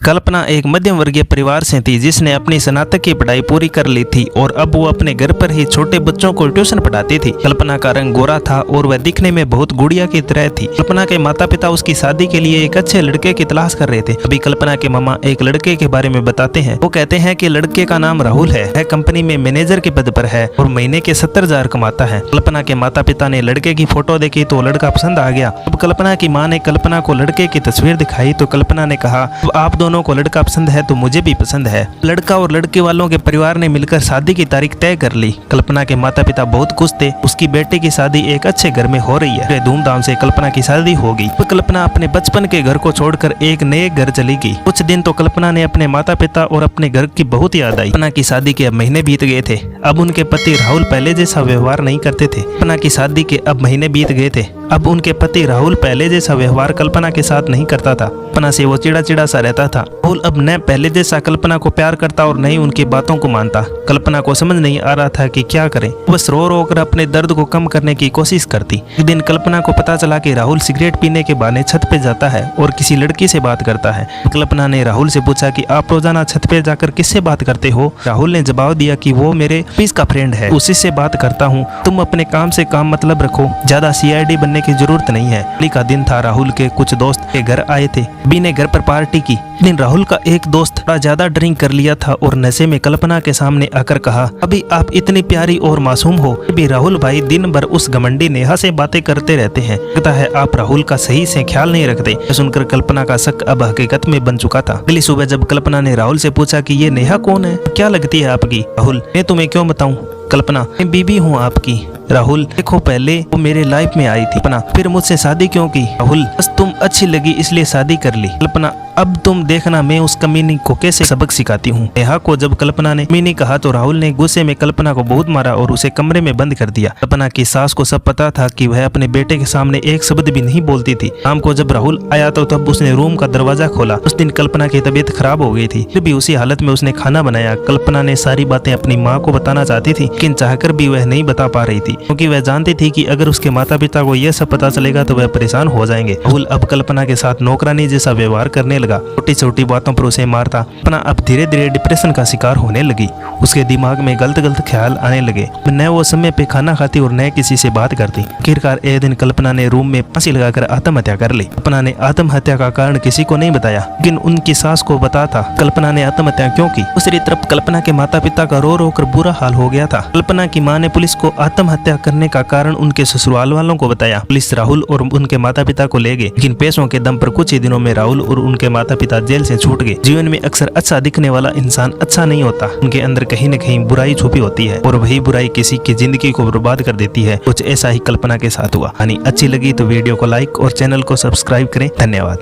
कल्पना एक मध्यम वर्गीय परिवार से थी जिसने अपनी स्नातक की पढ़ाई पूरी कर ली थी और अब वो अपने घर पर ही छोटे बच्चों को ट्यूशन पढ़ाती थी। कल्पना का रंग गोरा था और वह दिखने में बहुत गुड़िया की तरह थी। कल्पना के माता पिता उसकी शादी के लिए एक अच्छे लड़के की तलाश कर रहे थे। अभी कल्पना के मामा एक लड़के के बारे में बताते हैं। वो कहते हैं कि लड़के का नाम राहुल है, वह कंपनी में मैनेजर के पद पर है और महीने के 70,000 कमाता है। कल्पना के माता पिता ने लड़के की फोटो देखी तो लड़का पसंद आ गया। अब कल्पना की माँ ने कल्पना को लड़के की तस्वीर दिखाई तो कल्पना ने कहा, अब आप दोनों को लड़का पसंद है तो मुझे भी पसंद है। लड़का और लड़के वालों के परिवार ने मिलकर शादी की तारीख तय कर ली। कल्पना के माता पिता बहुत खुश थे। उसकी बेटी की शादी एक अच्छे घर में हो रही है। धूमधाम से कल्पना की शादी हो गई। कल्पना अपने बचपन के घर को छोड़कर एक नए घर चली गई। कुछ दिन तो कल्पना ने अपने माता पिता और अपने घर की बहुत याद आई। कल्पना की शादी के अब महीने बीत गए थे। अब उनके पति राहुल पहले जैसा व्यवहार नहीं करते थे। कल्पना की शादी के अब महीने बीत गए थे। अब उनके पति राहुल पहले जैसा व्यवहार कल्पना के साथ नहीं करता था। कल्पना से वो चिड़ा सा रहता था। राहुल अब न पहले जैसा कल्पना को प्यार करता और न ही उनकी बातों को मानता। कल्पना को समझ नहीं आ रहा था कि क्या करे। बस रो कर अपने दर्द को कम करने की कोशिश करती। एक दिन कल्पना को पता चला कि राहुल सिगरेट पीने के बहाने छत पे जाता है और किसी लड़की से बात करता है। कल्पना ने राहुल से पूछा कि आप रोजाना छत पे जाकर किससे बात करते हो? राहुल ने जवाब दिया कि वो मेरे ऑफिस का फ्रेंड है, उसी से बात करता हूँ। तुम अपने काम से काम मतलब रखो, ज्यादा CID बनने की जरूरत नहीं है। होली का दिन था। राहुल के कुछ दोस्त के घर आए थे। बी ने घर पर पार्टी की। दिन राहुल का एक दोस्त थोड़ा ज्यादा ड्रिंक कर लिया था और नशे में कल्पना के सामने आकर कहा, अभी आप इतनी प्यारी और मासूम हो, भी राहुल भाई दिन भर उस घमंडी नेहा से बातें करते रहते हैं। लगता है आप राहुल का सही से ख्याल नहीं रखते। सुनकर कल्पना का शक अब हकीकत में बन चुका था। अगली सुबह जब कल्पना ने राहुल से पूछा कि ये नेहा कौन है, क्या लगती है आपकी? राहुल, मैं तुम्हें क्यों बताऊं? कल्पना, मैं बीबी हूँ आपकी। राहुल, देखो पहले वो मेरे लाइफ में आई थी। कल्पना, फिर मुझसे शादी क्यों की? राहुल, बस तुम अच्छी लगी इसलिए शादी कर ली। कल्पना, अब तुम देखना मैं उस कमीनी को कैसे सबक सिखाती हूँ। नेहा को जब कल्पना ने कमीनी कहा तो राहुल ने गुस्से में कल्पना को बहुत मारा और उसे कमरे में बंद कर दिया। कल्पना की सास को सब पता था कि वह अपने बेटे के सामने एक शब्द भी नहीं बोलती थी। शाम को जब राहुल आया तो तब उसने रूम का दरवाजा खोला। उस दिन कल्पना की तबीयत खराब हो गई थी, फिर भी उसी हालत में उसने खाना बनाया। कल्पना ने सारी बातें अपनी माँ को बताना चाहती थी, लेकिन चाहकर भी वह नहीं बता पा रही थी, क्योंकि वह जानती थी कि अगर उसके माता पिता को यह सब पता चलेगा तो वह परेशान हो जाएंगे। राहुल अब कल्पना के साथ नौकरानी जैसा व्यवहार करने लगा। छोटी छोटी बातों पर उसे मारता। कल्पना अब धीरे धीरे डिप्रेशन का शिकार होने लगी। उसके दिमाग में गलत ख्याल आने लगे। न वो समय पे खाना खाती और न किसी से बात करती। आखिरकार एक दिन कल्पना ने रूम में फांसी लगाकर आत्महत्या कर ली। कल्पना ने आत्महत्या का कारण किसी को नहीं बताया, लेकिन उनकी सास को पता था कल्पना ने आत्महत्या क्यों की। दूसरी तरफ कल्पना के माता पिता का रो कर बुरा हाल हो गया था। कल्पना की माँ ने पुलिस को आत्महत्या करने का कारण उनके ससुराल वालों को बताया। पुलिस राहुल और उनके माता पिता को ले गए, लेकिन पैसों के दम पर कुछ ही दिनों में राहुल और उनके माता पिता जेल से छूट गए। जीवन में अक्सर अच्छा दिखने वाला इंसान अच्छा नहीं होता। उनके अंदर कहीं न कहीं बुराई छुपी होती है और वही बुराई किसी की जिंदगी को बर्बाद कर देती है। कुछ ऐसा ही कल्पना के साथ हुआ। कहानी अच्छी लगी तो वीडियो को लाइक और चैनल को सब्सक्राइब करें। धन्यवाद।